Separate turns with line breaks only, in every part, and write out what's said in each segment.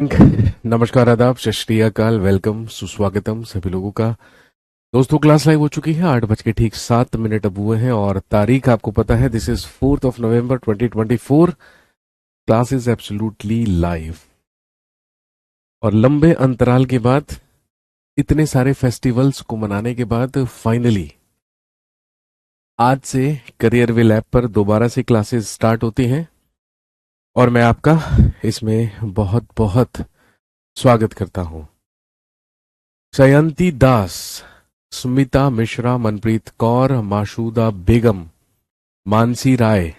नमस्कार, आदाब, सत श्री अकाल, वेलकम, सुस्वागतम सभी लोगों का। दोस्तों, क्लास लाइव हो चुकी है। 8 बज के ठीक 7 मिनट अब हुए हैं और तारीख आपको पता है, this is 4 November 2024। Class is absolutely live. और लंबे अंतराल के बाद, इतने सारे फेस्टिवल्स को मनाने के बाद फाइनली आज से करियर विल ऐप पर दोबारा से क्लासेस स्टार्ट होती हैं। और मैं आपका इसमें बहुत बहुत स्वागत करता हूं। शयंती दास, सुमिता मिश्रा, मनप्रीत कौर, माशूदा बेगम, मानसी राय,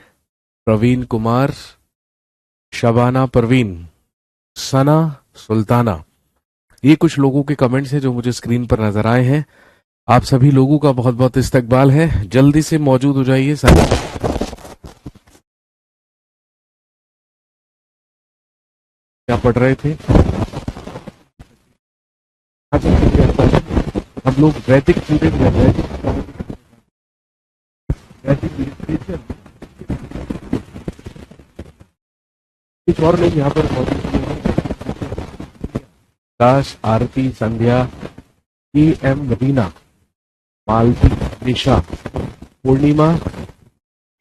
प्रवीण कुमार, शबाना परवीन, सना सुल्ताना, ये कुछ लोगों के कमेंट्स हैं जो मुझे स्क्रीन पर नजर आए हैं। आप सभी लोगों का बहुत बहुत इस्तकबाल है। जल्दी से मौजूद हो जाइए सारे। क्या पढ़ रहे थे? हम लोग वैदिक पीरियड में वैदिक लिटरेचर, कुछ और लोग यहाँ पर मौजूद हैं। दास, आरती, संध्या, ई एम रवीना, मालती, निशा, पूर्णिमा,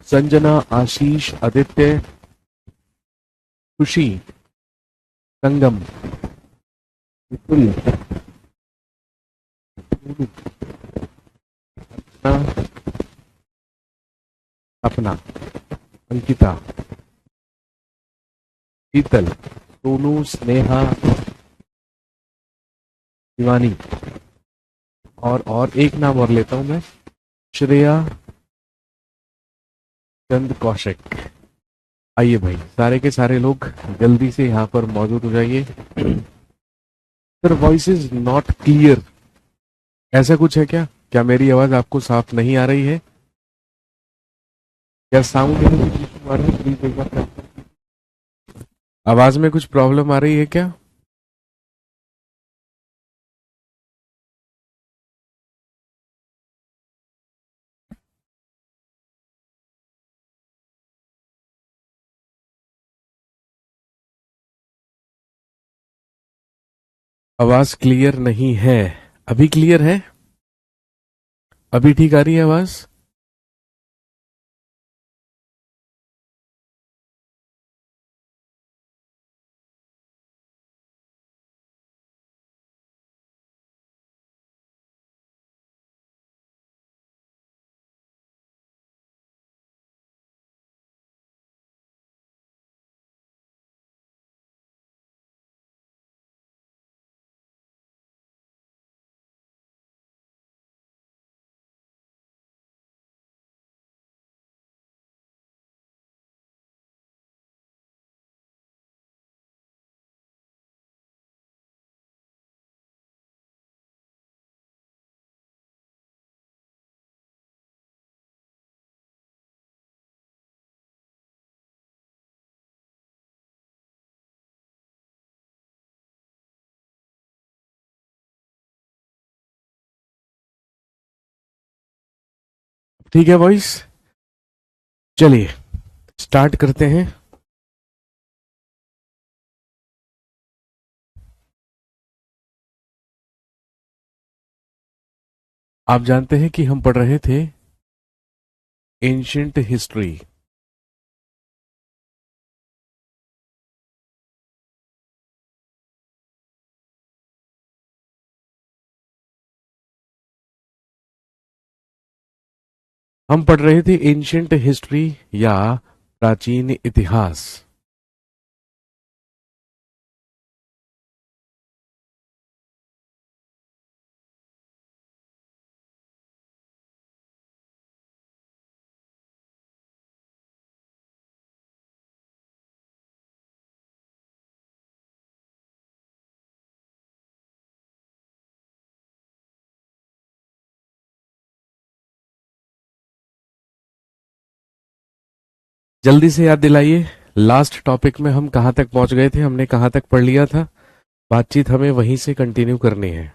संजना, आशीष, आदित्य, खुशी, संगम, विपुल, सोनू, अपना, अंकिता, शीतल, सोनू, स्नेहा, शिवानी, और एक नाम और लेता हूं मैं, श्रेया चंद कौशिक। आइए भाई, सारे के सारे लोग जल्दी से यहाँ पर मौजूद हो जाइए। Sir, voice is not clear, ऐसा कुछ है क्या? क्या मेरी आवाज आपको साफ नहीं आ रही है? क्या साउंड में कुछ इशू आ रहा है? प्लीज एक बार check। आवाज में कुछ प्रॉब्लम आ रही है क्या? आवाज क्लियर नहीं है। अभी क्लियर है? अभी ठीक आ रही है आवाज? ठीक है वॉइस? चलिए स्टार्ट करते हैं। आप जानते हैं कि हम पढ़ रहे थे एंशियंट हिस्ट्री। हम पढ़ रहे थे एंशियंट हिस्ट्री या प्राचीन इतिहास। जल्दी से याद दिलाइए, लास्ट टॉपिक में हम कहां तक पहुंच गए थे? हमने कहां तक पढ़ लिया था? बातचीत हमें वहीं से कंटिन्यू करनी है।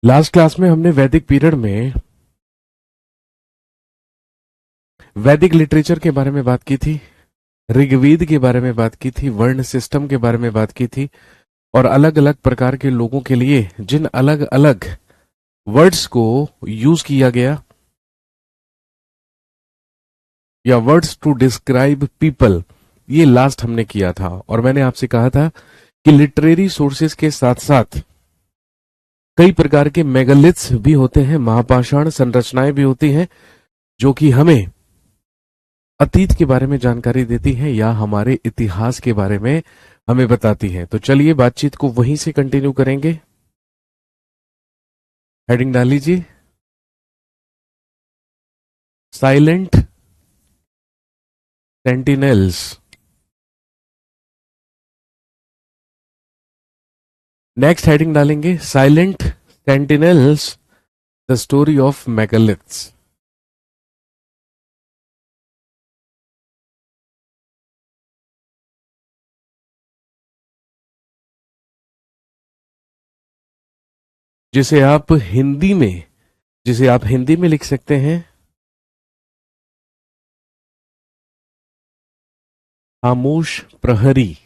लास्ट क्लास में हमने वैदिक पीरियड में वैदिक लिटरेचर के बारे में बात की थी, ऋग्वेद के बारे में बात की थी, वर्ण सिस्टम के बारे में बात की थी, और अलग अलग प्रकार के लोगों के लिए जिन अलग अलग वर्ड्स को यूज किया गया या वर्ड्स टू डिस्क्राइब पीपल, ये लास्ट हमने किया था। और मैंने आपसे कहा था कि लिटरेरी सोर्सेस के साथ साथ कई प्रकार के मेगालिथ्स भी होते हैं, महापाषाण संरचनाएं भी होती हैं, जो कि हमें अतीत के बारे में जानकारी देती हैं या हमारे इतिहास के बारे में हमें बताती हैं। तो चलिए बातचीत को वहीं से कंटिन्यू करेंगे। हेडिंग डाल लीजिए, साइलेंट सेंटिनल्स। नेक्स्ट हेडिंग डालेंगे, silent sentinels, the story of megaliths. जिसे आप हिंदी में जिसे आप हिंदी में लिख सकते हैं, खामोश प्रहरी।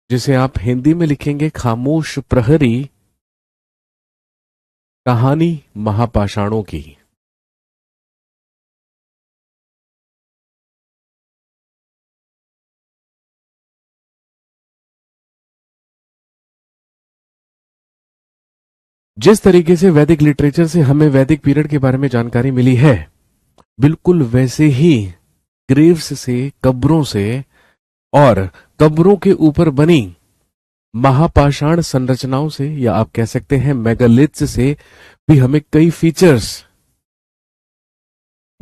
जिसे आप हिंदी में लिखेंगे खामोश प्रहरी, कहानी महापाषाणों की। जिस तरीके से वैदिक लिटरेचर से हमें वैदिक पीरियड के बारे में जानकारी मिली है, बिल्कुल वैसे ही ग्रेव्स से, कब्रों से और कब्रों के ऊपर बनी महापाषाण संरचनाओं से, या आप कह सकते हैं मेगालिथ्स से भी हमें कई फीचर्स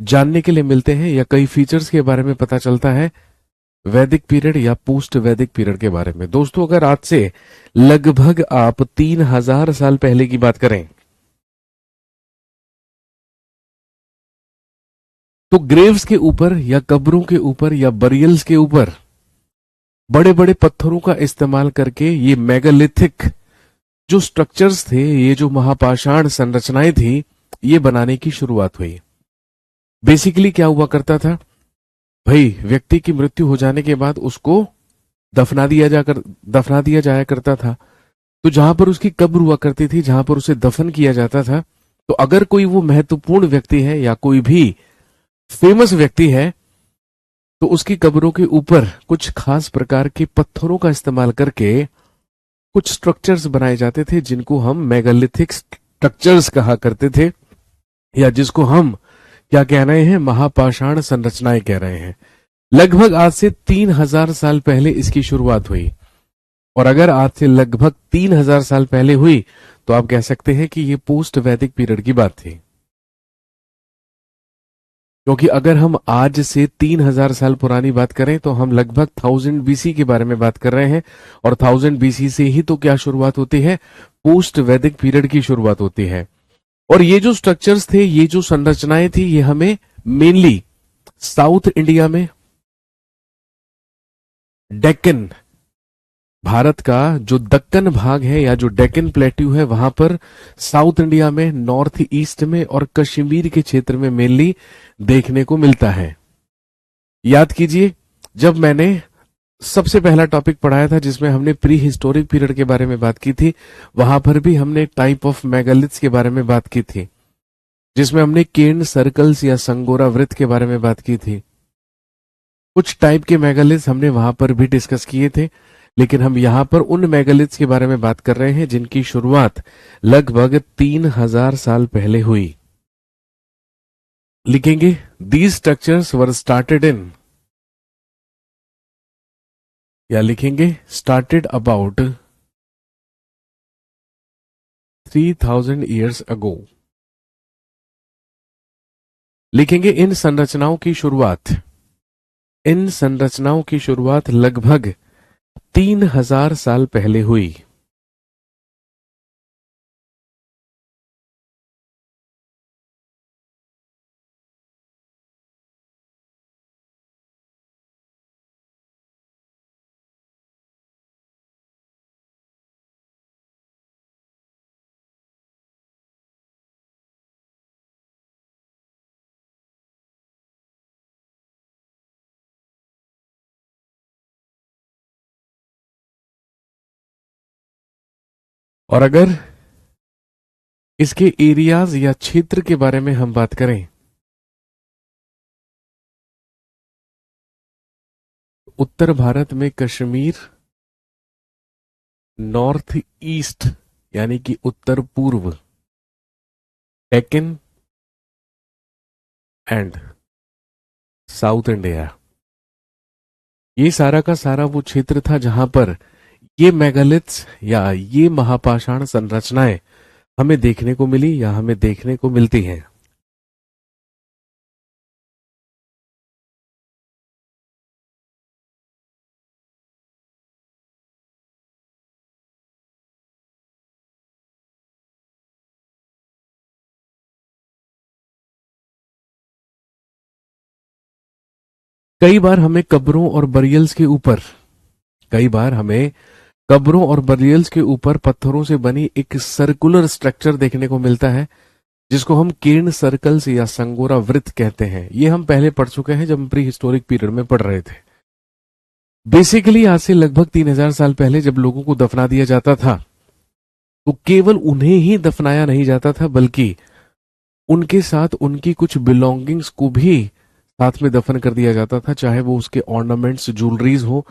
जानने के लिए मिलते हैं, या कई फीचर्स के बारे में पता चलता है वैदिक पीरियड या पोस्ट वैदिक पीरियड के बारे में। दोस्तों, अगर आज से लगभग आप 3000 साल पहले की बात करें, तो ग्रेव्स के ऊपर या कब्रों के ऊपर या बरियल्स के ऊपर बड़े बड़े पत्थरों का इस्तेमाल करके ये मेगालिथिक जो स्ट्रक्चर्स थे, ये जो महापाषाण संरचनाएं थी, ये बनाने की शुरुआत हुई। बेसिकली क्या हुआ करता था भाई, व्यक्ति की मृत्यु हो जाने के बाद उसको दफना दिया जाया करता था। तो जहां पर उसकी कब्र हुआ करती थी, जहां पर उसे दफन किया जाता था, तो अगर कोई वो महत्वपूर्ण व्यक्ति है या कोई भी फेमस व्यक्ति है, तो उसकी कब्रों के ऊपर कुछ खास प्रकार के पत्थरों का इस्तेमाल करके कुछ स्ट्रक्चर्स बनाए जाते थे, जिनको हम मेगालिथिक स्ट्रक्चर्स कहा करते थे, या जिसको हम क्या कह रहे हैं, महापाषाण संरचनाएं कह रहे हैं। लगभग आज से 3000 साल पहले इसकी शुरुआत हुई। और अगर आज से लगभग 3000 साल पहले हुई, तो आप कह सकते हैं कि ये पोस्ट वैदिक पीरियड की बात थी। क्योंकि अगर हम आज से 3000 साल पुरानी बात करें, तो हम लगभग 1000 बीसी के बारे में बात कर रहे हैं, और 1000 बीसी से ही तो क्या शुरुआत होती है, पोस्ट वैदिक पीरियड की शुरुआत होती है। और ये जो स्ट्रक्चर्स थे, ये जो संरचनाएं थी, ये हमें मेनली साउथ इंडिया में, डेक्कन, भारत का जो दक्कन भाग है या जो डेक्कन प्लेट्यू है, वहां पर साउथ इंडिया में, नॉर्थ ईस्ट में और कश्मीर के क्षेत्र में मेनली देखने को मिलता है। याद कीजिए, जब मैंने सबसे पहला टॉपिक पढ़ाया था जिसमें हमने प्री हिस्टोरिक पीरियड के बारे में बात की थी, वहां पर भी हमने टाइप ऑफ मेगालिथ्स के बारे में बात की थी, जिसमें हमने केन सर्कल्स या संगोरा वृत्त के बारे में बात की थी। कुछ टाइप के मेगालिथ्स हमने वहां पर भी डिस्कस किए थे, लेकिन हम यहां पर उन मेगालिथ्स के बारे में बात कर रहे हैं जिनकी शुरुआत लगभग 3000 साल पहले हुई। लिखेंगे, these structures were started in, या लिखेंगे स्टार्टेड अबाउट 3000 ईयर्स अगो। लिखेंगे इन संरचनाओं की शुरुआत लगभग 3000 साल पहले हुई। और अगर इसके एरियाज या क्षेत्र के बारे में हम बात करें, उत्तर भारत में कश्मीर, नॉर्थ ईस्ट यानी कि उत्तर पूर्व डेक्कन एंड साउथ इंडिया, ये सारा का सारा वो क्षेत्र था जहां पर ये मेगालिथ्स या ये महापाषाण संरचनाएं हमें देखने को मिली या हमें देखने को मिलती हैं। कई बार हमें कब्रों और बरियल्स के ऊपर कई बार हमें कब्रों और बरियल्स के ऊपर पत्थरों से बनी एक सर्कुलर स्ट्रक्चर देखने को मिलता है, जिसको हम केर्न सर्कल्स या संगोरा वृत्त कहते हैं। ये हम पहले पढ़ चुके हैं जब हम प्री हिस्टोरिक पीरियड में पढ़ रहे थे। बेसिकली आज से लगभग 3000 साल पहले जब लोगों को दफना दिया जाता था, तो केवल उन्हें ही दफनाया नहीं जाता था, बल्कि उनके साथ उनकी कुछ बिलोंगिंग्स को भी साथ में दफन कर दिया जाता था, चाहे वो उसके ऑर्नामेंट्स, ज्वेलरीज हो,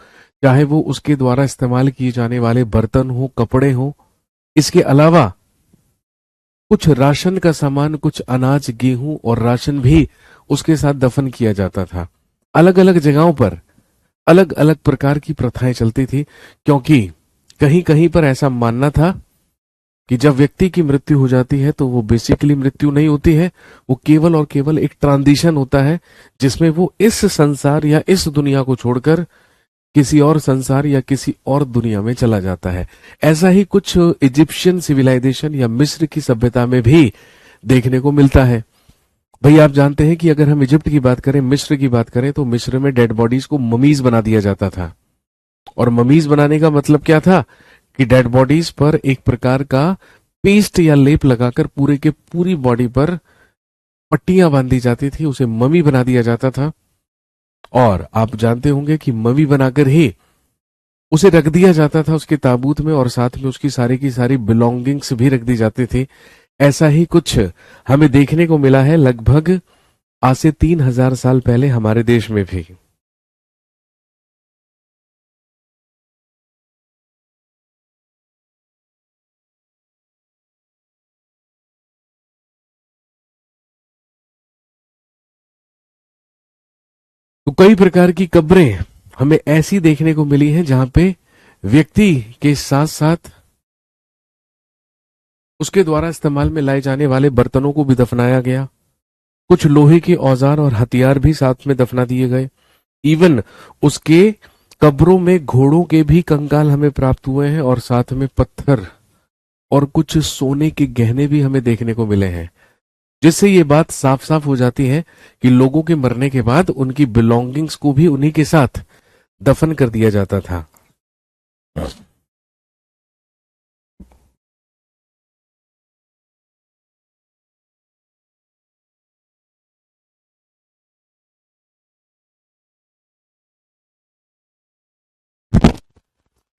चाहे वो उसके द्वारा इस्तेमाल किए जाने वाले बर्तन हो, कपड़े हो। इसके अलावा कुछ राशन का सामान, कुछ अनाज, गेहूं और राशन भी उसके साथ दफन किया जाता था। अलग अलग जगहों पर अलग अलग प्रकार की प्रथाएं चलती थी, क्योंकि कहीं कहीं पर ऐसा मानना था कि जब व्यक्ति की मृत्यु हो जाती है तो वो बेसिकली मृत्यु नहीं होती है, वो केवल और केवल एक ट्रांजिशन होता है, जिसमें वो इस संसार या इस दुनिया को छोड़कर किसी और संसार या किसी और दुनिया में चला जाता है। ऐसा ही कुछ इजिप्शियन सिविलाइजेशन या मिस्र की सभ्यता में भी देखने को मिलता है। भाई आप जानते हैं कि अगर हम इजिप्ट की बात करें, मिस्र की बात करें, तो मिस्र में डेड बॉडीज को ममीज बना दिया जाता था। और ममीज बनाने का मतलब क्या था कि डेड बॉडीज पर एक प्रकार का पेस्ट या लेप लगाकर पूरे के पूरी बॉडी पर पट्टियां बांधी जाती थी, उसे ममी बना दिया जाता था। और आप जानते होंगे कि ममी बनाकर ही उसे रख दिया जाता था उसके ताबूत में, और साथ में उसकी सारी की सारी बिलोंगिंग्स भी रख दी जाती थी। ऐसा ही कुछ हमें देखने को मिला है लगभग आज से 3000 साल पहले हमारे देश में भी। तो कई प्रकार की कब्रें हमें ऐसी देखने को मिली हैं जहां पे व्यक्ति के साथ साथ उसके द्वारा इस्तेमाल में लाए जाने वाले बर्तनों को भी दफनाया गया। कुछ लोहे के औजार और हथियार भी साथ में दफना दिए गए। इवन उसके कब्रों में घोड़ों के भी कंकाल हमें प्राप्त हुए हैं, और साथ में पत्थर और कुछ सोने के गहने भी हमें देखने को मिले हैं, जिससे ये बात साफ साफ हो जाती है कि लोगों के मरने के बाद उनकी बिलोंगिंग्स को भी उन्हीं के साथ दफन कर दिया जाता था।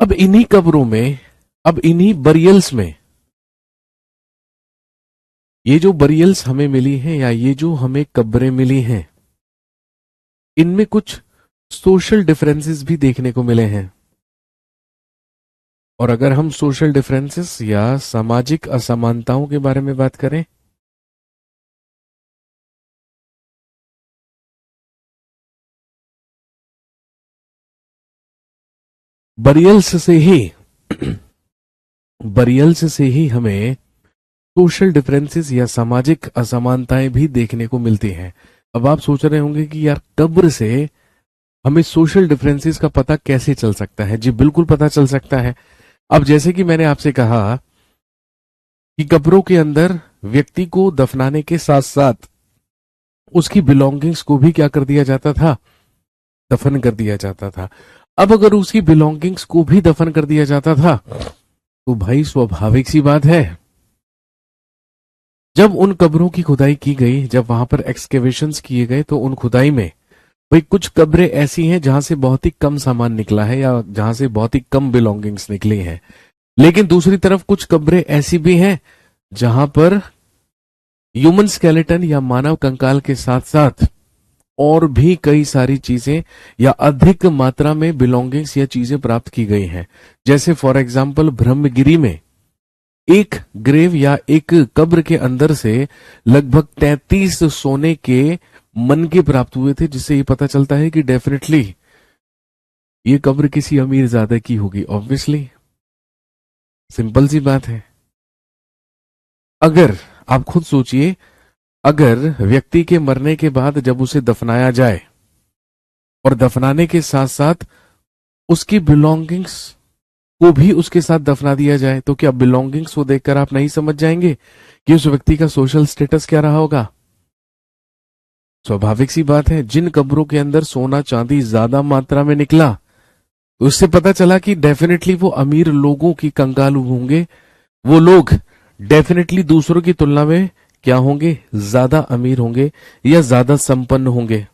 अब इन्हीं कब्रों में, अब इन्हीं बरियल्स में, ये जो बरियल्स हमें मिली हैं या ये जो हमें कब्रें मिली हैं, इनमें कुछ सोशल डिफरेंसेस भी देखने को मिले हैं। और अगर हम सोशल डिफरेंसेस या सामाजिक असमानताओं के बारे में बात करें, बरियल्स से ही बरियल्स से ही हमें सोशल डिफरेंसेस या सामाजिक असमानताएं भी देखने को मिलती हैं। अब आप सोच रहे होंगे कि यार कब्र से हमें सोशल डिफरेंसेस का पता कैसे चल सकता है? जी बिल्कुल पता चल सकता है। अब जैसे कि मैंने आपसे कहा कि कब्रों के अंदर व्यक्ति को दफनाने के साथ साथ उसकी बिलोंगिंग्स को भी क्या कर दिया जाता था? दफन कर दिया जाता था। अब अगर उसकी बिलोंगिंग्स को भी दफन कर दिया जाता था, तो भाई स्वाभाविक सी बात है, जब उन कब्रों की खुदाई की गई, जब वहां पर एक्सकेवेशंस किए गए, तो उन खुदाई में भाई कुछ कब्रें ऐसी हैं जहां से बहुत ही कम सामान निकला है या जहां से बहुत ही कम बिलोंगिंग्स निकली हैं। लेकिन दूसरी तरफ कुछ कब्रें ऐसी भी हैं जहां पर ह्यूमन स्केलेटन या मानव कंकाल के साथ साथ और भी कई सारी चीजें या अधिक मात्रा में बिलोंगिंग्स या चीजें प्राप्त की गई हैं। जैसे फॉर एग्जाम्पल ब्रह्मगिरी में एक ग्रेव या एक कब्र के अंदर से लगभग 33 सोने के मनके प्राप्त हुए थे, जिससे ये पता चलता है कि डेफिनेटली ये कब्र किसी अमीरजादे की होगी। ऑब्वियसली सिंपल सी बात है। अगर आप खुद सोचिए, अगर व्यक्ति के मरने के बाद जब उसे दफनाया जाए और दफनाने के साथ साथ उसकी बिलोंगिंग्स को भी उसके साथ दफना दिया जाए, तो क्या बिलोंगिंग्स को देखकर आप नहीं समझ जाएंगे कि उस व्यक्ति का सोशल स्टेटस क्या रहा होगा? स्वाभाविक सी बात है। जिन कब्रों के अंदर सोना चांदी ज्यादा मात्रा में निकला, उससे पता चला कि डेफिनेटली वो अमीर लोगों की कंगाल होंगे। वो लोग डेफिनेटली दूसरों की तुलना में क्या होंगे? ज्यादा अमीर होंगे या ज्यादा संपन्न होंगे।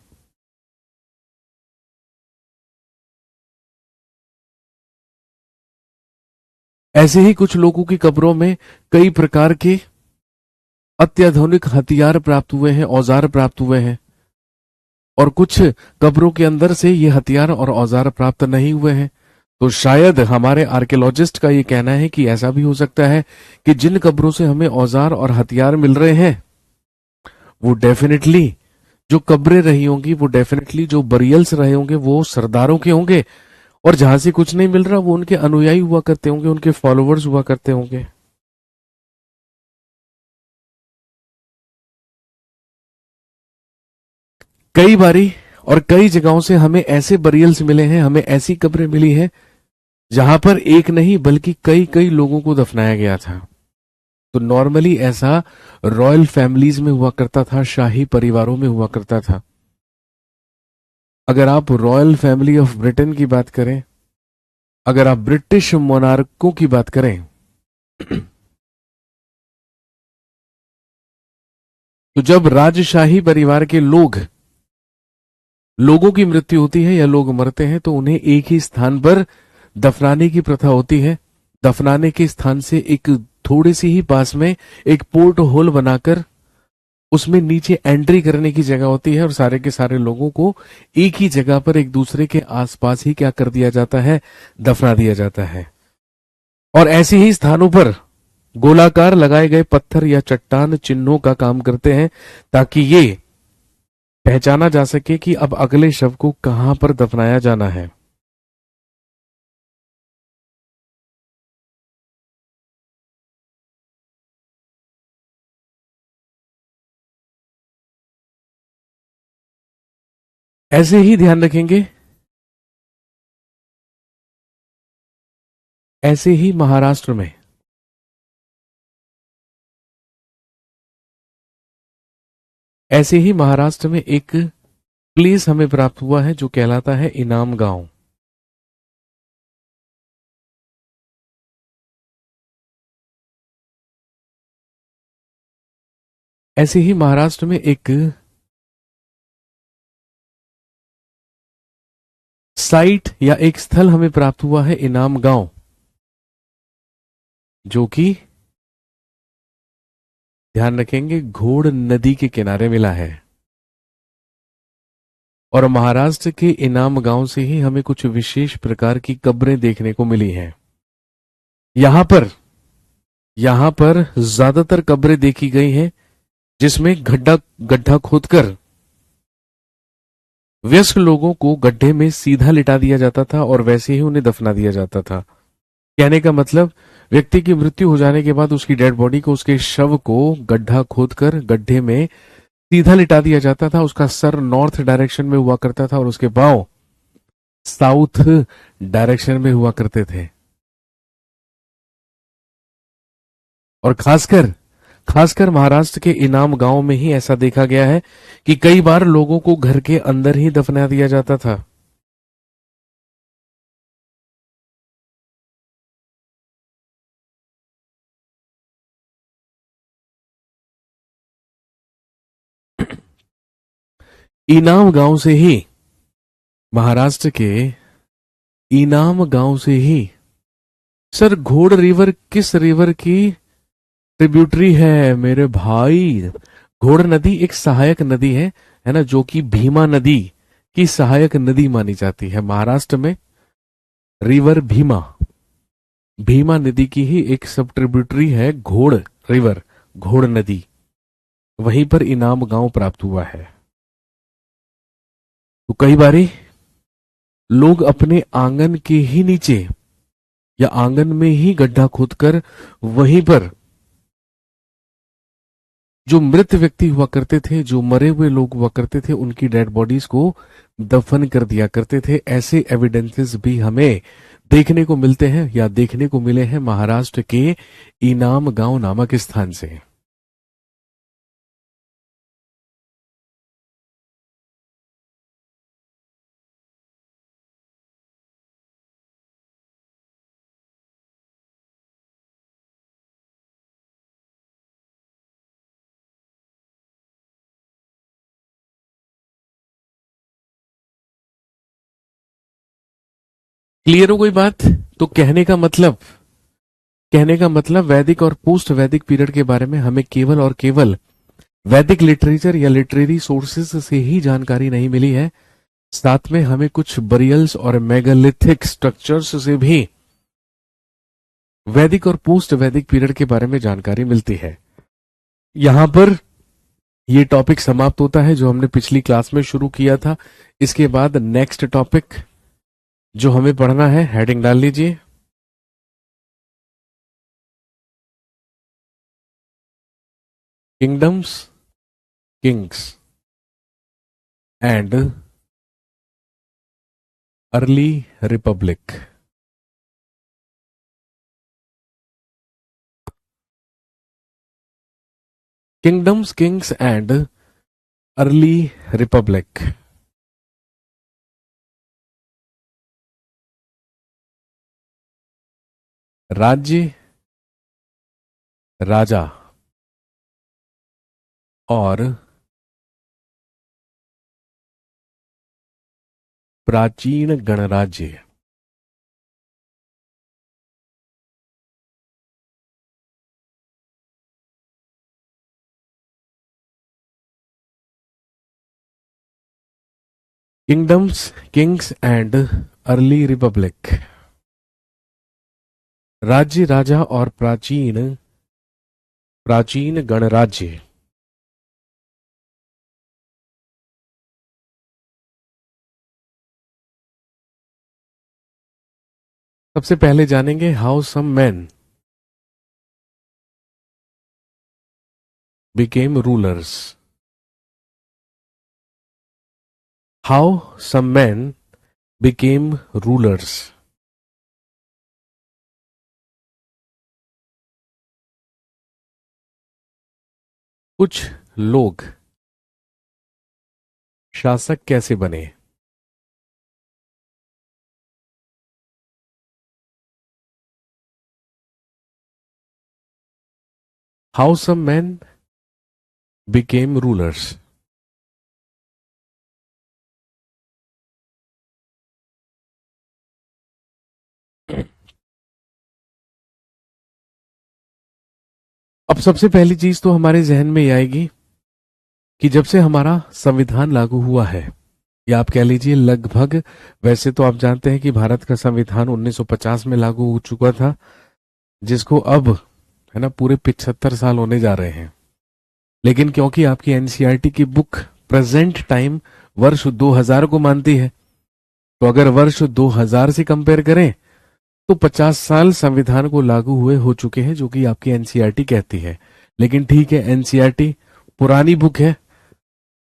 ऐसे ही कुछ लोगों की कब्रों में कई प्रकार के अत्याधुनिक हथियार प्राप्त हुए हैं, औजार प्राप्त हुए हैं, और कुछ कब्रों के अंदर से ये हथियार और औजार प्राप्त नहीं हुए हैं। तो शायद हमारे आर्कियोलॉजिस्ट का ये कहना है कि ऐसा भी हो सकता है कि जिन कब्रों से हमें औजार और हथियार मिल रहे हैं, वो डेफिनेटली जो कब्रें रही होंगी, वो डेफिनेटली जो बरियल्स रहे होंगे, वो सरदारों के होंगे। और जहां से कुछ नहीं मिल रहा, वो उनके अनुयायी हुआ करते होंगे, उनके फॉलोअर्स हुआ करते होंगे। कई बारी और कई जगहों से हमें ऐसे बरियल्स मिले हैं, हमें ऐसी कब्रें मिली हैं जहां पर एक नहीं बल्कि कई कई लोगों को दफनाया गया था। तो नॉर्मली ऐसा रॉयल फैमिलीज में हुआ करता था, शाही परिवारों में हुआ करता था। अगर आप रॉयल फैमिली ऑफ ब्रिटेन की बात करें, अगर आप ब्रिटिश मोनार्कों की बात करें, तो जब राजशाही परिवार के लोगों की मृत्यु होती है या लोग मरते हैं, तो उन्हें एक ही स्थान पर दफनाने की प्रथा होती है। दफनाने के स्थान से एक थोड़ी सी ही पास में एक पोर्ट होल बनाकर उसमें नीचे एंट्री करने की जगह होती है, और सारे के सारे लोगों को एक ही जगह पर एक दूसरे के आसपास ही क्या कर दिया जाता है? दफना दिया जाता है। और ऐसे ही स्थानों पर गोलाकार लगाए गए पत्थर या चट्टान चिन्हों का काम करते हैं, ताकि ये पहचाना जा सके कि अब अगले शव को कहां पर दफनाया जाना है। ऐसे ही ध्यान रखेंगे, ऐसे ही महाराष्ट्र में एक प्लेस हमें प्राप्त हुआ है जो कहलाता है इनाम गांव। ऐसे ही महाराष्ट्र में एक साइट या एक स्थल हमें प्राप्त हुआ है इनाम गांव, जो कि ध्यान रखेंगे घोड़ नदी के किनारे मिला है। और महाराष्ट्र के इनाम गांव से ही हमें कुछ विशेष प्रकार की कब्रें देखने को मिली हैं। यहां पर ज्यादातर कब्रें देखी गई हैं जिसमें गड्ढा गड्ढा खोदकर वयस्क लोगों को गड्ढे में सीधा लिटा दिया जाता था और वैसे ही उन्हें दफना दिया जाता था। कहने का मतलब, व्यक्ति की मृत्यु हो जाने के बाद उसकी डेड बॉडी को, उसके शव को गड्ढा खोदकर गड्ढे में सीधा लिटा दिया जाता था। उसका सर नॉर्थ डायरेक्शन में हुआ करता था और उसके पांव साउथ डायरेक्शन में हुआ करते थे। और खासकर महाराष्ट्र के इनाम गांव में ही ऐसा देखा गया है कि कई बार लोगों को घर के अंदर ही दफना दिया जाता था। इनाम गांव से ही महाराष्ट्र के इनाम गांव से ही सर घोड़ रिवर किस रिवर की ट्रिब्यूटरी है मेरे भाई? घोड़ नदी एक सहायक नदी है ना, जो कि भीमा नदी की सहायक नदी मानी जाती है। महाराष्ट्र में रिवर भीमा, भीमा नदी की ही एक सब ट्रिब्यूटरी है घोड़ रिवर, घोड़ नदी। वहीं पर इनाम गांव प्राप्त हुआ है। तो कई बारी लोग अपने आंगन के ही नीचे या आंगन में ही गड्ढा खोदकर वहीं पर जो मृत व्यक्ति हुआ करते थे, जो मरे हुए लोग हुआ करते थे, उनकी डेड बॉडीज को दफन कर दिया करते थे। ऐसे एविडेंसेस भी हमें देखने को मिलते हैं या देखने को मिले हैं महाराष्ट्र के इनाम गांव नामक स्थान से। क्लियर हो गई बात? तो कहने का मतलब वैदिक और पोस्ट वैदिक पीरियड के बारे में हमें केवल और केवल वैदिक लिटरेचर या लिटरेरी सोर्सेस से ही जानकारी नहीं मिली है, साथ में हमें कुछ बरियल्स और मेगालिथिक स्ट्रक्चर्स से भी वैदिक और पोस्ट वैदिक पीरियड के बारे में जानकारी मिलती है। यहां पर ये टॉपिक समाप्त होता है जो हमने पिछली क्लास में शुरू किया था। इसके बाद नेक्स्ट टॉपिक जो हमें पढ़ना है, हेडिंग डाल लीजिए, kingdoms, kings and early republic. Kingdoms, kings and early republic. राज्य, राजा और प्राचीन गणराज्य। Kingdoms, kings and early republic. राज्य, राजा और प्राचीन प्राचीन गणराज्य। सबसे पहले जानेंगे how some men became rulers. How some men became rulers. कुछ लोग शासक कैसे बने? How some men became rulers. अब सबसे पहली चीज तो हमारे जहन में ये आएगी कि जब से हमारा संविधान लागू हुआ है, या आप कह लीजिए लगभग, वैसे तो आप जानते हैं कि भारत का संविधान 1950 में लागू हो चुका था, जिसको अब है ना पूरे 75 साल होने जा रहे हैं। लेकिन क्योंकि आपकी एनसीईआरटी की बुक प्रेजेंट टाइम वर्ष 2000 को मानती है, तो अगर वर्ष 2000 से कंपेयर करें तो 50 साल संविधान को लागू हुए हो चुके हैं, जो कि आपकी एनसीईआरटी कहती है। लेकिन ठीक है, एनसीईआरटी पुरानी बुक है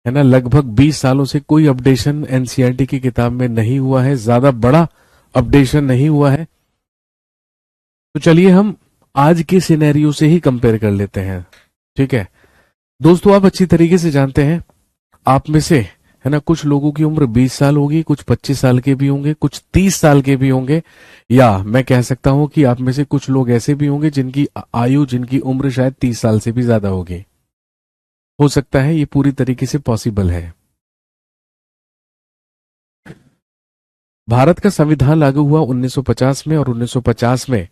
ना, लगभग 20 सालों से कोई अपडेशन एनसीईआरटी की किताब में नहीं हुआ है, ज्यादा बड़ा अपडेशन नहीं हुआ है। तो चलिए हम आज के सिनेरियो से ही कंपेयर कर लेते हैं, ठीक है दोस्तों। आप अच्छी तरीके से जानते हैं, आप में से है ना कुछ लोगों की उम्र 20 साल होगी, कुछ 25 साल के भी होंगे, कुछ 30 साल के भी होंगे, या मैं कह सकता हूं कि आप में से कुछ लोग ऐसे भी होंगे जिनकी आयु, जिनकी उम्र शायद 30 साल से भी ज्यादा होगी। हो सकता है, ये पूरी तरीके से पॉसिबल है। भारत का संविधान लागू हुआ 1950 में, और 1950 में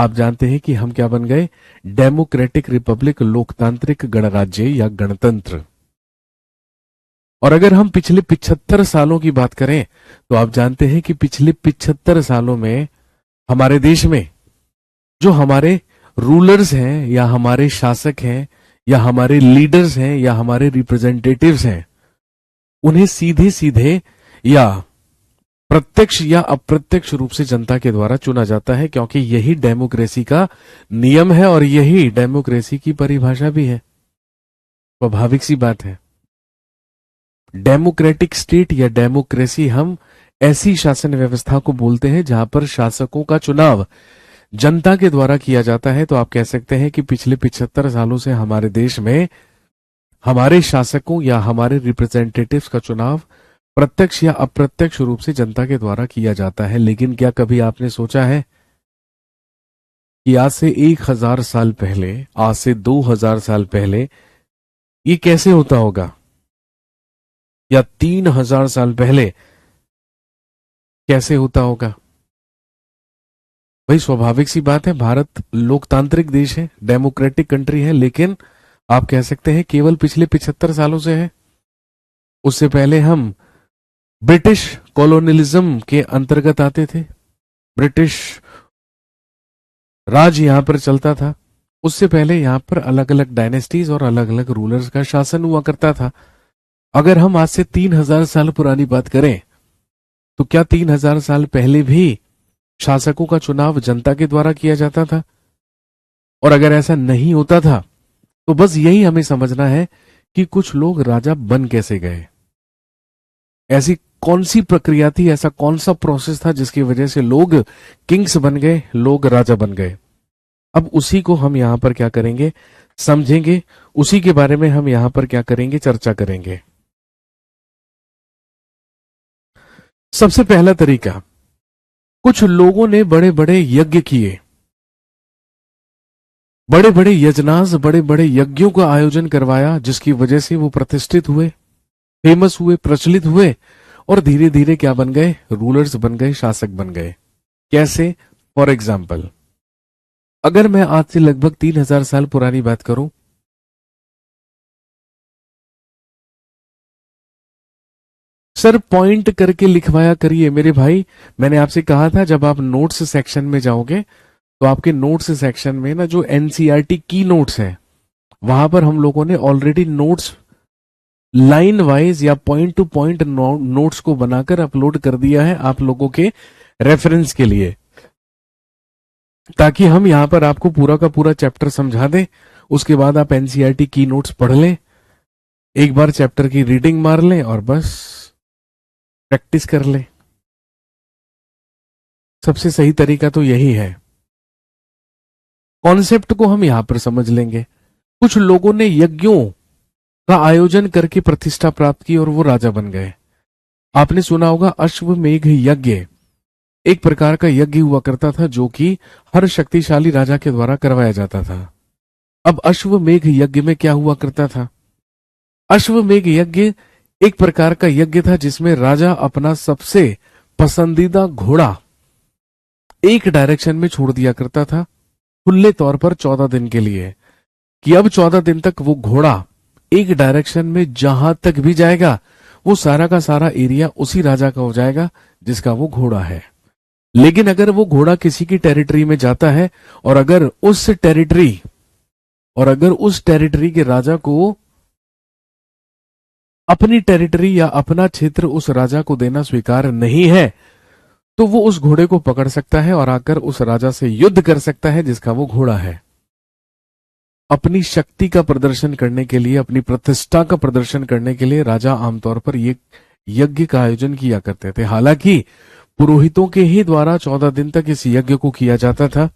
आप जानते हैं कि हम क्या बन गए? डेमोक्रेटिक रिपब्लिक, लोकतांत्रिक गणराज्य या गणतंत्र। और अगर हम पिछले 75 सालों की बात करें तो आप जानते हैं कि पिछले 75 सालों में हमारे देश में जो हमारे रूलर्स हैं या हमारे शासक हैं या हमारे लीडर्स हैं या हमारे रिप्रेजेंटेटिव्स हैं, उन्हें सीधे सीधे या प्रत्यक्ष या अप्रत्यक्ष रूप से जनता के द्वारा चुना जाता है, क्योंकि यही डेमोक्रेसी का नियम है और यही डेमोक्रेसी की परिभाषा भी है। स्वाभाविक सी बात है। डेमोक्रेटिक स्टेट या डेमोक्रेसी हम ऐसी शासन व्यवस्था को बोलते हैं जहां पर शासकों का चुनाव जनता के द्वारा किया जाता है। तो आप कह सकते हैं कि पिछले 75 सालों से हमारे देश में हमारे शासकों या हमारे रिप्रेजेंटेटिव्स का चुनाव प्रत्यक्ष या अप्रत्यक्ष रूप से जनता के द्वारा किया जाता है। लेकिन क्या कभी आपने सोचा है कि आज से 1000 साल पहले, आज से 2000 साल पहले ये कैसे होता होगा, या 3000 साल पहले कैसे होता होगा? भाई स्वाभाविक सी बात है, भारत लोकतांत्रिक देश है, डेमोक्रेटिक कंट्री है, लेकिन आप कह सकते हैं केवल पिछले 75 सालों से है। उससे पहले हम ब्रिटिश कॉलोनियलिज्म के अंतर्गत आते थे, ब्रिटिश राज यहां पर चलता था। उससे पहले यहां पर अलग अलग डायनेस्टीज और अलग अलग रूलर्स का शासन हुआ करता था। अगर हम आज से 3000 साल पुरानी बात करें तो क्या 3000 साल पहले भी शासकों का चुनाव जनता के द्वारा किया जाता था? और अगर ऐसा नहीं होता था तो बस यही हमें समझना है कि कुछ लोग राजा बन कैसे गए, ऐसी कौन सी प्रक्रिया थी, ऐसा कौन सा प्रोसेस था जिसकी वजह से लोग किंग्स बन गए, लोग राजा बन गए। अब उसी को हम यहां पर क्या करेंगे, समझेंगे। उसी के बारे में हम यहां पर क्या करेंगे, चर्चा करेंगे। सबसे पहला तरीका, कुछ लोगों ने बड़े बड़े यज्ञ किए, बड़े बड़े यजनास, बड़े बड़े यज्ञों का आयोजन करवाया, जिसकी वजह से वो प्रतिष्ठित हुए, फेमस हुए, प्रचलित हुए और धीरे धीरे क्या बन गए, रूलर्स बन गए, शासक बन गए। कैसे? फॉर एग्जाम्पल, अगर मैं आज से लगभग 3000 साल पुरानी बात करूं, सर पॉइंट करके लिखवाया करिए मेरे भाई। मैंने आपसे कहा था जब आप नोट्स सेक्शन में जाओगे तो आपके नोट्स सेक्शन में ना जो एनसीईआरटी की नोट्स हैं, वहां पर हम लोगों ने ऑलरेडी नोट्स लाइन वाइज या पॉइंट टू पॉइंट नोट्स को बनाकर अपलोड कर दिया है आप लोगों के रेफरेंस के लिए, ताकि हम यहां पर आपको पूरा का पूरा चैप्टर समझा दें। उसके बाद आप एनसीईआरटी की नोट्स पढ़ लें, एक बार चैप्टर की रीडिंग मार लें और बस प्रैक्टिस कर लें। सबसे सही तरीका तो यही है। कॉन्सेप्ट को हम यहां पर समझ लेंगे। कुछ लोगों ने यज्ञों का आयोजन करके प्रतिष्ठा प्राप्त की और वो राजा बन गए। आपने सुना होगा अश्वमेघ यज्ञ, एक प्रकार का यज्ञ हुआ करता था जो कि हर शक्तिशाली राजा के द्वारा करवाया जाता था। अब अश्वमेघ यज्ञ में क्या हुआ करता था? अश्वमेघ यज्ञ एक प्रकार का यज्ञ था जिसमें राजा अपना सबसे पसंदीदा घोड़ा एक डायरेक्शन में छोड़ दिया करता था, खुले तौर पर 14 दिन के लिए, कि अब 14 दिन तक वो घोड़ा एक डायरेक्शन में जहां तक भी जाएगा वो सारा का सारा एरिया उसी राजा का हो जाएगा जिसका वो घोड़ा है। लेकिन अगर वो घोड़ा किसी की टेरिटरी में जाता है और अगर उस टेरिटरी के राजा को अपनी टेरिटरी या अपना क्षेत्र उस राजा को देना स्वीकार नहीं है, तो वो उस घोड़े को पकड़ सकता है और आकर उस राजा से युद्ध कर सकता है जिसका वो घोड़ा है। अपनी शक्ति का प्रदर्शन करने के लिए, अपनी प्रतिष्ठा का प्रदर्शन करने के लिए राजा आमतौर पर ये यज्ञ का आयोजन किया करते थे। हालांकि पुरोहितों के ही द्वारा 14 दिन तक इस यज्ञ को किया जाता था,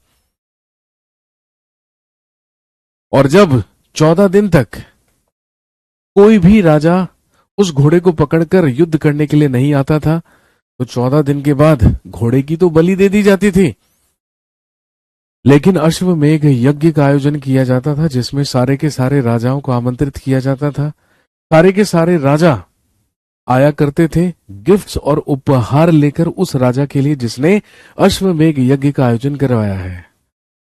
और जब 14 दिन तक कोई भी राजा उस घोड़े को पकड़कर युद्ध करने के लिए नहीं आता था तो 14 दिन के बाद घोड़े की तो बलि दे दी जाती थी। लेकिन अश्वमेघ यज्ञ का आयोजन किया जाता था जिसमें सारे के सारे राजाओं को आमंत्रित किया जाता था। सारे के सारे राजा आया करते थे गिफ्ट्स और उपहार लेकर उस राजा के लिए जिसने अश्वमेघ यज्ञ का आयोजन करवाया है।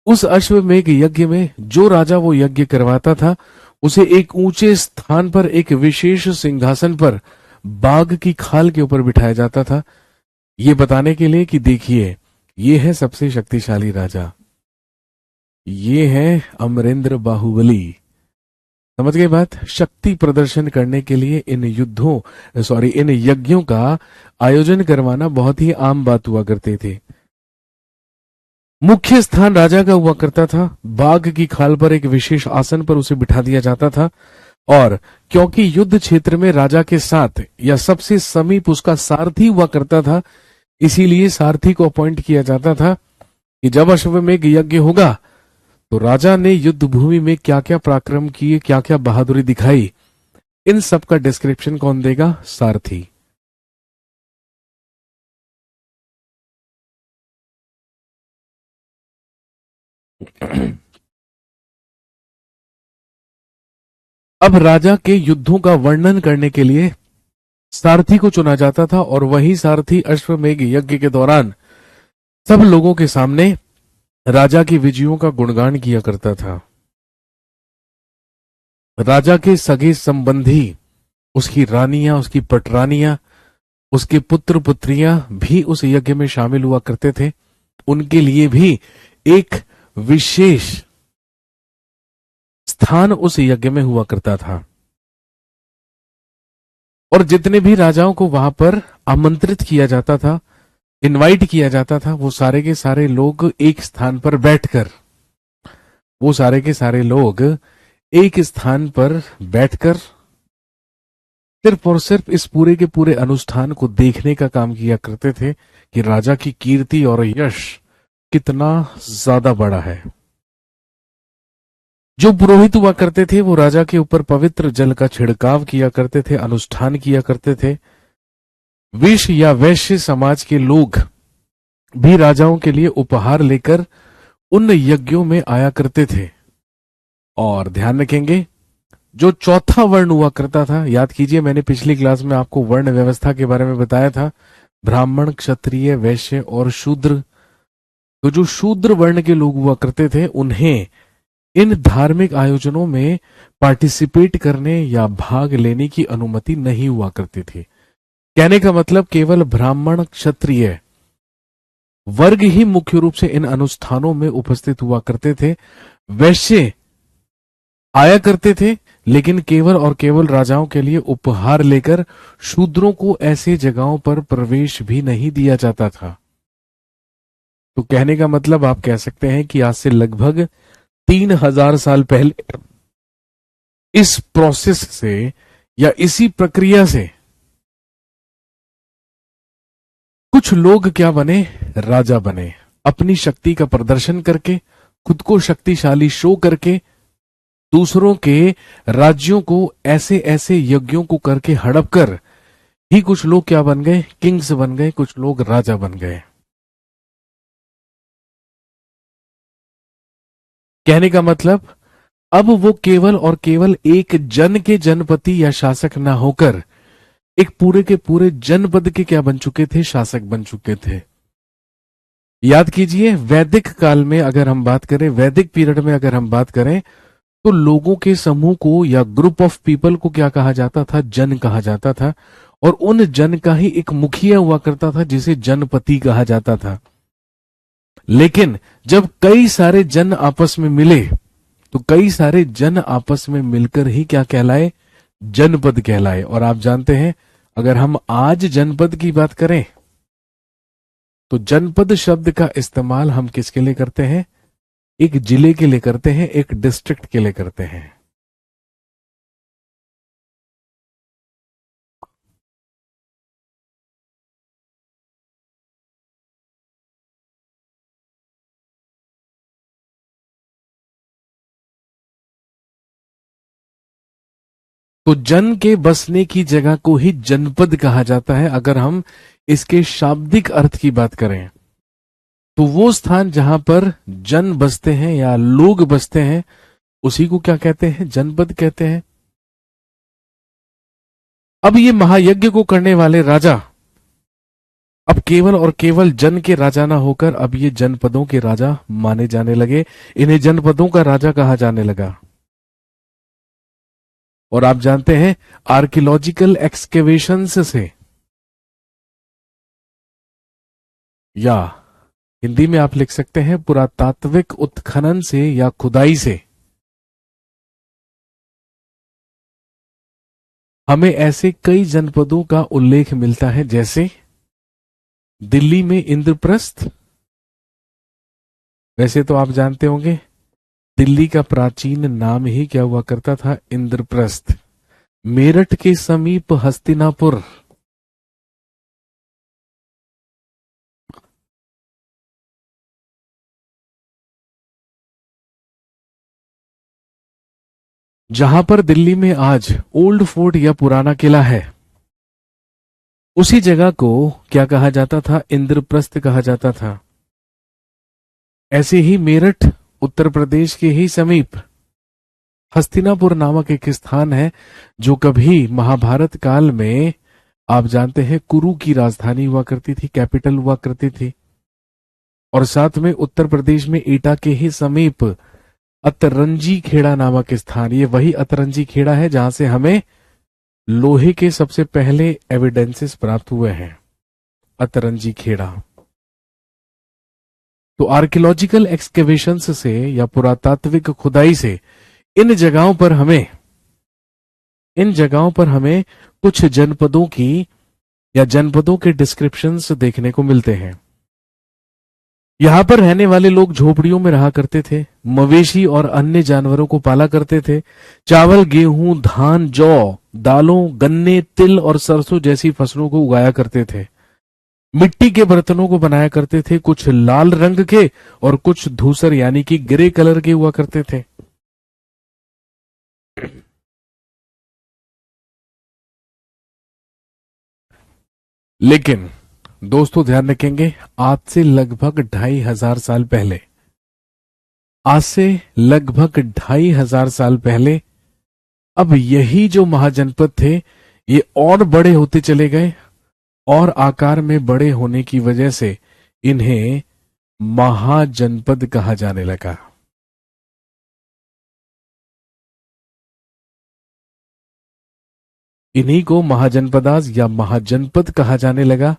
उस अश्वमेघ यज्ञ में जो राजा वो यज्ञ करवाता था उसे एक ऊंचे स्थान पर एक विशेष सिंहासन पर बाघ की खाल के ऊपर बिठाया जाता था, ये बताने के लिए कि देखिए ये है सबसे शक्तिशाली राजा, ये है अमरेंद्र बाहुबली। समझ गए बात? शक्ति प्रदर्शन करने के लिए इन यज्ञों का आयोजन करवाना बहुत ही आम बात हुआ करते थे। मुख्य स्थान राजा का हुआ करता था, बाघ की खाल पर एक विशेष आसन पर उसे बिठा दिया जाता था, और क्योंकि युद्ध क्षेत्र में राजा के साथ या सबसे समीप उसका सारथी हुआ करता था, इसीलिए सारथी को अपॉइंट किया जाता था कि जब अश्वमेघ यज्ञ होगा तो राजा ने युद्ध भूमि में क्या क्या पराक्रम किए, क्या क्या बहादुरी दिखाई, इन सब का डिस्क्रिप्शन कौन देगा? सारथी। अब राजा के युद्धों का वर्णन करने के लिए सारथी को चुना जाता था, और वही सारथी अश्वमेघ यज्ञ के दौरान सब लोगों के सामने राजा की विजयों का गुणगान किया करता था। राजा के सगे संबंधी, उसकी रानियां, उसकी पटरानियां, उसके पुत्र पुत्रियां भी उस यज्ञ में शामिल हुआ करते थे। उनके लिए भी एक विशेष स्थान उस यज्ञ में हुआ करता था, और जितने भी राजाओं को वहां पर आमंत्रित किया जाता था, इनवाइट किया जाता था, वो सारे के सारे लोग एक स्थान पर बैठकर सिर्फ और सिर्फ इस पूरे के पूरे अनुष्ठान को देखने का काम किया करते थे कि राजा की कीर्ति और यश कितना ज्यादा बड़ा है। जो पुरोहित हुआ करते थे वो राजा के ऊपर पवित्र जल का छिड़काव किया करते थे, अनुष्ठान किया करते थे। विश्व या वैश्य समाज के लोग भी राजाओं के लिए उपहार लेकर उन यज्ञों में आया करते थे। और ध्यान रखेंगे, जो चौथा वर्ण हुआ करता था, याद कीजिए मैंने पिछली क्लास में आपको वर्ण व्यवस्था के बारे में बताया था, ब्राह्मण, क्षत्रिय, वैश्य और शूद्र। तो जो शूद्र वर्ण के लोग हुआ करते थे उन्हें इन धार्मिक आयोजनों में पार्टिसिपेट करने या भाग लेने की अनुमति नहीं हुआ करती थी। कहने का मतलब केवल ब्राह्मण, क्षत्रिय वर्ग ही मुख्य रूप से इन अनुष्ठानों में उपस्थित हुआ करते थे। वैश्य आया करते थे, लेकिन केवल और केवल राजाओं के लिए उपहार लेकर शूद्रों को ऐसे जगहों पर प्रवेश भी नहीं दिया जाता था। तो कहने का मतलब आप कह सकते हैं कि आज से लगभग 3000 साल पहले इस प्रोसेस से या इसी प्रक्रिया से कुछ लोग क्या बने? राजा बने। अपनी शक्ति का प्रदर्शन करके, खुद को शक्तिशाली शो करके, दूसरों के राज्यों को ऐसे ऐसे यज्ञों को करके हड़प कर ही कुछ लोग क्या बन गए? किंग्स बन गए, कुछ लोग राजा बन गए। कहने का मतलब अब वो केवल और केवल एक जन के जनपति या शासक ना होकर एक पूरे के पूरे जनपद के क्या बन चुके थे? शासक बन चुके थे। याद कीजिए, वैदिक काल में अगर हम बात करें, वैदिक पीरियड में अगर हम बात करें, तो लोगों के समूह को या ग्रुप ऑफ पीपल को क्या कहा जाता था? जन कहा जाता था। और उन जन का ही एक मुखिया हुआ करता था जिसे जनपति कहा जाता था। लेकिन जब कई सारे जन आपस में मिले तो कई सारे जन आपस में मिलकर ही क्या कहलाए? जनपद कहलाए। और आप जानते हैं, अगर हम आज जनपद की बात करें तो जनपद शब्द का इस्तेमाल हम किसके लिए करते हैं? एक जिले के लिए करते हैं, एक डिस्ट्रिक्ट के लिए करते हैं। तो जन के बसने की जगह को ही जनपद कहा जाता है। अगर हम इसके शाब्दिक अर्थ की बात करें तो वो स्थान जहां पर जन बसते हैं या लोग बसते हैं उसी को क्या कहते हैं? जनपद कहते हैं। अब ये महायज्ञ को करने वाले राजा अब केवल और केवल जन के राजा ना होकर अब ये जनपदों के राजा माने जाने लगे। इन्हें जनपदों का राजा कहा जाने लगा। और आप जानते हैं आर्कियोलॉजिकल एक्सकेवेशंस से, या हिंदी में आप लिख सकते हैं पुरातात्विक उत्खनन से या खुदाई से, हमें ऐसे कई जनपदों का उल्लेख मिलता है, जैसे दिल्ली में इंद्रप्रस्थ। वैसे तो आप जानते होंगे दिल्ली का प्राचीन नाम ही क्या हुआ करता था, इंद्रप्रस्थ। मेरठ के समीप हस्तिनापुर, जहां पर दिल्ली में आज ओल्ड फोर्ट या पुराना किला है, उसी जगह को क्या कहा जाता था, इंद्रप्रस्थ कहा जाता था। ऐसे ही मेरठ उत्तर प्रदेश के ही समीप हस्तिनापुर नामक एक स्थान है, जो कभी महाभारत काल में आप जानते हैं कुरु की राजधानी हुआ करती थी, कैपिटल हुआ करती थी। और साथ में उत्तर प्रदेश में एटा के ही समीप अतरंजी खेड़ा नामक स्थान, ये वही अतरंजी खेड़ा है जहां से हमें लोहे के सबसे पहले एविडेंसेस प्राप्त हुए हैं, अतरंजी खेड़ा। तो आर्कियोलॉजिकल एक्सकेवेशंस से या पुरातात्विक खुदाई से इन जगहों पर हमें कुछ जनपदों की या जनपदों के डिस्क्रिप्शंस देखने को मिलते हैं। यहां पर रहने वाले लोग झोपड़ियों में रहा करते थे, मवेशी और अन्य जानवरों को पाला करते थे, चावल, गेहूं, धान, जौ, दालों, गन्ने, तिल और सरसों जैसी फसलों को उगाया करते थे। मिट्टी के बर्तनों को बनाया करते थे, कुछ लाल रंग के और कुछ धूसर यानी कि ग्रे कलर के हुआ करते थे। लेकिन दोस्तों ध्यान रखेंगे, आज से लगभग 2500 साल पहले, अब यही जो महाजनपद थे ये और बड़े होते चले गए, और आकार में बड़े होने की वजह से इन्हें महाजनपद कहा जाने लगा। इन्हीं को महाजनपदास या महाजनपद कहा जाने लगा,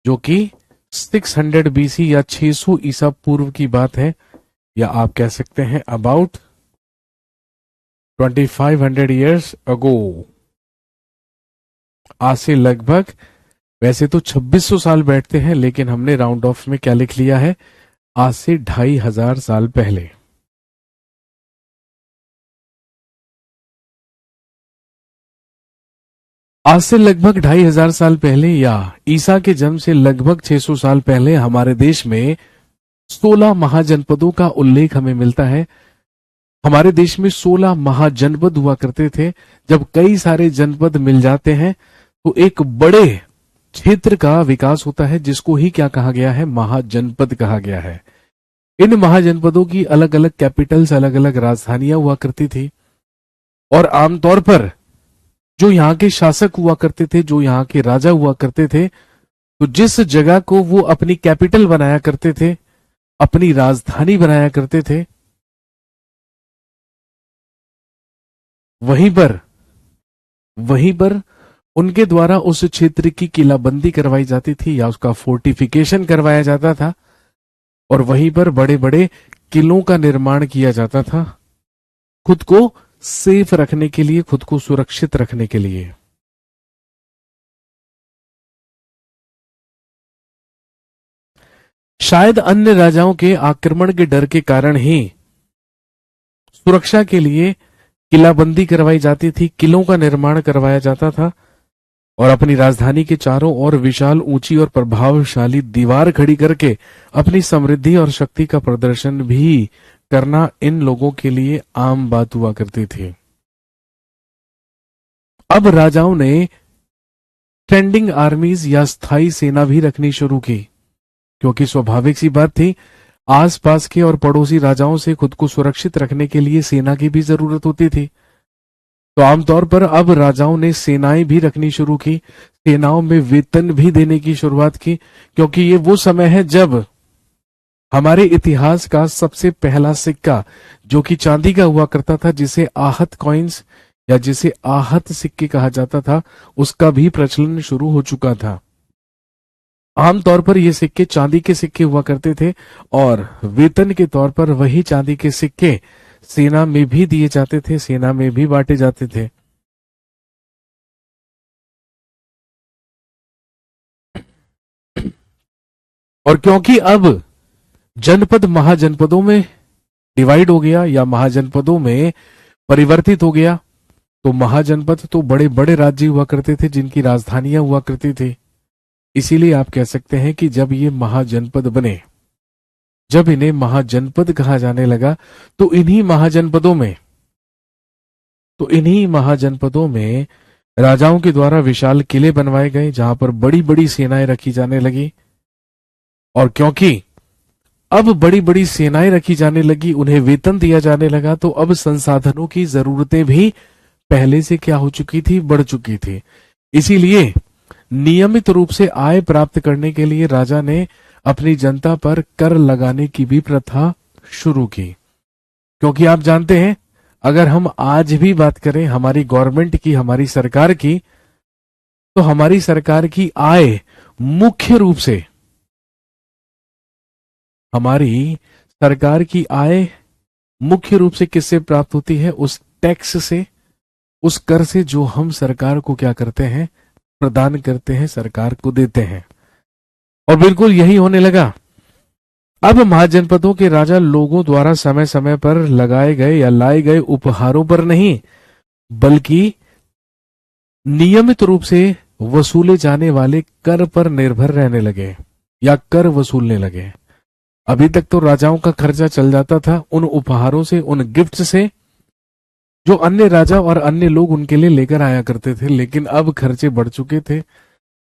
जो कि 600 बीसी या 600 ईसा पूर्व की बात है, या आप कह सकते हैं अबाउट 2500 ईयर्स अगो। आज से लगभग, वैसे तो 2600 साल बैठते हैं, लेकिन हमने राउंड ऑफ में क्या लिख लिया है, आज से 2500 साल पहले। आज से लगभग 2500 साल पहले या ईसा के जन्म से लगभग 600 साल पहले हमारे देश में 16 महाजनपदों का उल्लेख हमें मिलता है। हमारे देश में 16 महाजनपद हुआ करते थे। जब कई सारे जनपद मिल जाते हैं तो एक बड़े क्षेत्र का विकास होता है, जिसको ही क्या कहा गया है, महाजनपद कहा गया है। इन महाजनपदों की अलग अलग कैपिटल्स, अलग अलग राजधानियां हुआ करती थी, और आमतौर पर जो यहाँ के शासक हुआ करते थे, जो यहाँ के राजा हुआ करते थे, तो जिस जगह को वो अपनी कैपिटल बनाया करते थे, अपनी राजधानी बनाया करते थे, वहीं पर उनके द्वारा उस क्षेत्र की किलाबंदी करवाई जाती थी या उसका फोर्टिफिकेशन करवाया जाता था, और वहीं पर बड़े बड़े किलों का निर्माण किया जाता था, खुद को सेफ रखने के लिए, खुद को सुरक्षित रखने के लिए। शायद अन्य राजाओं के आक्रमण के डर के कारण ही सुरक्षा के लिए किलाबंदी करवाई जाती थी, किलों का निर्माण करवाया जाता था, और अपनी राजधानी के चारों ओर विशाल, ऊंची और प्रभावशाली दीवार खड़ी करके अपनी समृद्धि और शक्ति का प्रदर्शन भी करना इन लोगों के लिए आम बात हुआ करती थी। अब राजाओं ने स्टैंडिंग आर्मीज या स्थायी सेना भी रखनी शुरू की, क्योंकि स्वाभाविक सी बात थी, आसपास के और पड़ोसी राजाओं से खुद को सुरक्षित रखने के लिए सेना की भी जरूरत होती थी। तो आमतौर पर अब राजाओं ने सेनाएं भी रखनी शुरू की, सेनाओं में वेतन भी देने की शुरुआत की, क्योंकि ये वो समय है जब हमारे इतिहास का सबसे पहला सिक्का, जो कि चांदी का हुआ करता था, जिसे आहत कॉइन्स या जिसे आहत सिक्के कहा जाता था, उसका भी प्रचलन शुरू हो चुका था। आमतौर पर ये सिक्के चांदी के सिक्के हुआ करते थे और वेतन के तौर पर वही चांदी के सिक्के सेना में भी दिए जाते थे, सेना में भी बांटे जाते थे। और क्योंकि अब जनपद महाजनपदों में डिवाइड हो गया या महाजनपदों में परिवर्तित हो गया, तो महाजनपद तो बड़े बड़े राज्य हुआ करते थे जिनकी राजधानियां हुआ करती थी। इसीलिए आप कह सकते हैं कि जब ये महाजनपद बने, जब इन्हें महाजनपद कहा जाने लगा, तो इन्हीं महाजनपदों में राजाओं के द्वारा विशाल किले बनवाए गए, जहां पर बड़ी बड़ी सेनाएं रखी जाने लगी। और क्योंकि अब बड़ी बड़ी सेनाएं रखी जाने लगी, उन्हें वेतन दिया जाने लगा, तो अब संसाधनों की जरूरतें भी पहले से क्या हो चुकी थी, बढ़ चुकी थी। इसीलिए नियमित रूप से आय प्राप्त करने के लिए राजा ने अपनी जनता पर कर लगाने की भी प्रथा शुरू की। क्योंकि आप जानते हैं, अगर हम आज भी बात करें हमारी गवर्नमेंट की, हमारी सरकार की, तो हमारी सरकार की आय मुख्य रूप से, हमारी सरकार की आय मुख्य रूप से किससे प्राप्त होती है? उस टैक्स से, उस कर से जो हम सरकार को क्या करते हैं, प्रदान करते हैं, सरकार को देते हैं। और बिल्कुल यही होने लगा। अब महाजनपदों के राजा लोगों द्वारा समय समय पर लगाए गए या लाए गए उपहारों पर नहीं, बल्कि नियमित रूप से वसूले जाने वाले कर पर निर्भर रहने लगे या कर वसूलने लगे। अभी तक तो राजाओं का खर्चा चल जाता था उन उपहारों से, उन गिफ्ट से, जो अन्य राजा और अन्य लोग उनके लिए लेकर आया करते थे। लेकिन अब खर्चे बढ़ चुके थे,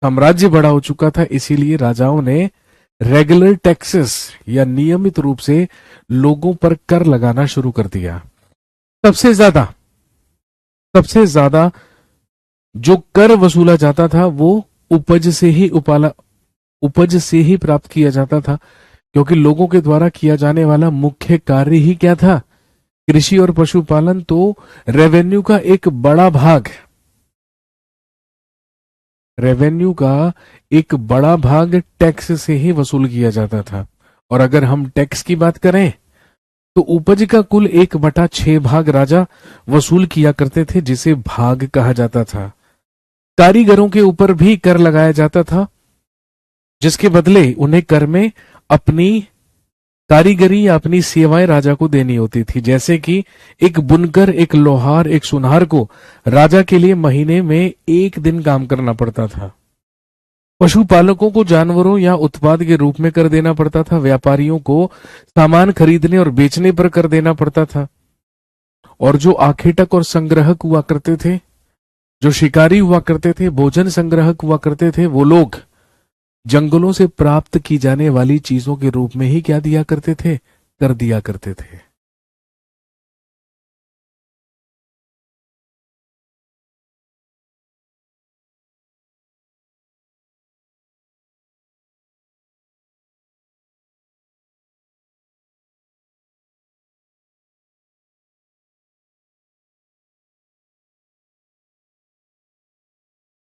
साम्राज्य बड़ा हो चुका था, इसीलिए राजाओं ने रेगुलर टैक्सेस या नियमित रूप से लोगों पर कर लगाना शुरू कर दिया। सबसे ज्यादा जो कर वसूला जाता था वो उपज से ही प्राप्त किया जाता था, क्योंकि लोगों के द्वारा किया जाने वाला मुख्य कार्य ही क्या था? कृषि और पशुपालन। तो रेवेन्यू का एक बड़ा भाग टैक्स से ही वसूल किया जाता था। और अगर हम टैक्स की बात करें तो उपज का कुल 1/6 भाग राजा वसूल किया करते थे, जिसे भाग कहा जाता था। कारीगरों के ऊपर भी कर लगाया जाता था, जिसके बदले उन्हें कर में अपनी कारीगरी या अपनी सेवाएं राजा को देनी होती थी। जैसे कि एक बुनकर, एक लोहार, एक सुनार को राजा के लिए महीने में 1 दिन काम करना पड़ता था। पशुपालकों को जानवरों या उत्पाद के रूप में कर देना पड़ता था। व्यापारियों को सामान खरीदने और बेचने पर कर देना पड़ता था। और जो आखेटक और संग्रहक हुआ करते थे, जो शिकारी हुआ करते थे, भोजन संग्रहक हुआ करते थे, वो लोग जंगलों से प्राप्त की जाने वाली चीजों के रूप में ही क्या दिया करते थे? कर दिया करते थे।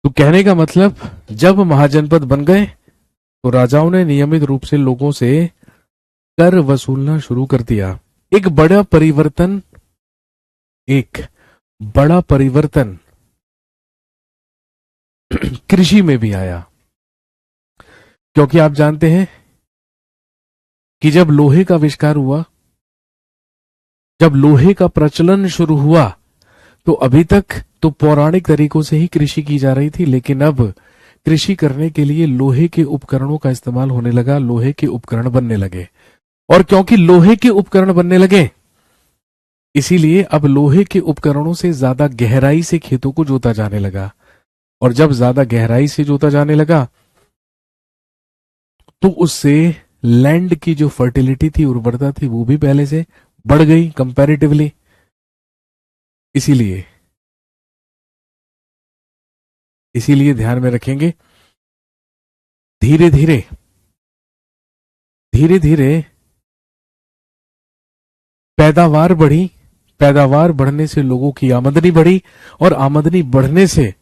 तो कहने का मतलब, जब महाजनपद बन गए तो राजाओं ने नियमित रूप से लोगों से कर वसूलना शुरू कर दिया। एक बड़ा परिवर्तन कृषि में भी आया, क्योंकि आप जानते हैं कि जब लोहे का आविष्कार हुआ, जब लोहे का प्रचलन शुरू हुआ, तो अभी तक तो पौराणिक तरीकों से ही कृषि की जा रही थी, लेकिन अब कृषि करने के लिए लोहे के उपकरणों का इस्तेमाल होने लगा, लोहे के उपकरण बनने लगे। और क्योंकि लोहे के उपकरण बनने लगे, इसीलिए अब लोहे के उपकरणों से ज्यादा गहराई से खेतों को जोता जाने लगा। और जब ज्यादा गहराई से जोता जाने लगा, तो उससे लैंड की जो फर्टिलिटी थी, उर्वरता थी, वो भी पहले से बढ़ गई कंपैरेटिवली। इसीलिए इसीलिए ध्यान में रखेंगे। धीरे धीरे धीरे धीरे पैदावार बढ़ी, पैदावार बढ़ने से लोगों की आमदनी बढ़ी, और आमदनी बढ़ने से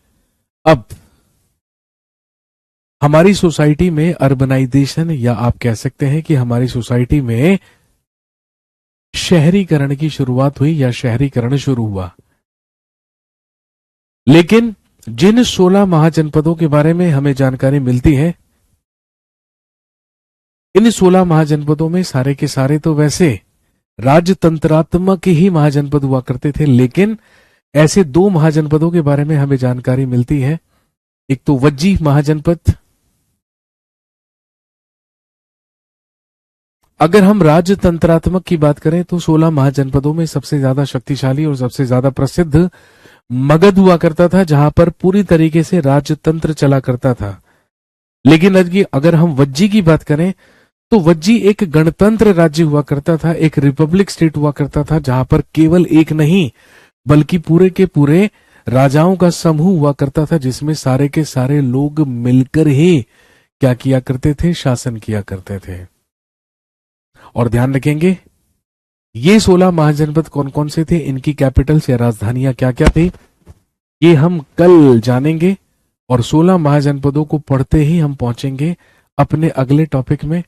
अब हमारी सोसाइटी में अर्बनाइजेशन, या आप कह सकते हैं कि हमारी सोसाइटी में शहरीकरण की शुरुआत हुई या शहरीकरण शुरू हुआ। लेकिन जिन 16 महाजनपदों के बारे में हमें जानकारी मिलती है, इन 16 महाजनपदों में सारे के सारे तो वैसे राजतंत्रात्मक ही महाजनपद हुआ करते थे, लेकिन ऐसे 2 महाजनपदों के बारे में हमें जानकारी मिलती है। एक तो वज्जी महाजनपद। अगर हम राजतंत्रात्मक की बात करें तो 16 महाजनपदों में सबसे ज्यादा शक्तिशाली और सबसे ज्यादा प्रसिद्ध मगध हुआ करता था, जहां पर पूरी तरीके से राजतंत्र चला करता था। लेकिन अगर हम वज्जी की बात करें तो वज्जी एक गणतंत्र राज्य हुआ करता था, एक रिपब्लिक स्टेट हुआ करता था, जहां पर केवल एक नहीं बल्कि पूरे के पूरे राजाओं का समूह हुआ करता था, जिसमें सारे के सारे लोग मिलकर ही क्या किया करते थे, शासन किया करते थे। और ध्यान रखेंगे ये 16 महाजनपद कौन कौन से थे, इनकी कैपिटल्स या राजधानियां क्या क्या थी, ये हम कल जानेंगे। और 16 महाजनपदों को पढ़ते ही हम पहुंचेंगे अपने अगले टॉपिक में,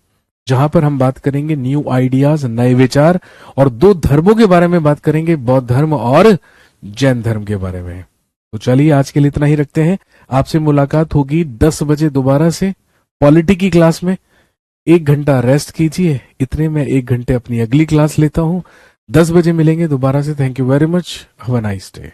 जहां पर हम बात करेंगे न्यू आइडियाज, नए विचार, और 2 धर्मों के बारे में बात करेंगे, बौद्ध धर्म और जैन धर्म के बारे में। तो चलिए आज के लिए इतना ही रखते हैं। आपसे मुलाकात होगी 10 बजे दोबारा से पॉलिटी की क्लास में। 1 घंटा रेस्ट कीजिए, इतने में 1 घंटे अपनी अगली क्लास लेता हूं। 10 बजे मिलेंगे दोबारा से। Thank you very much, have a nice day.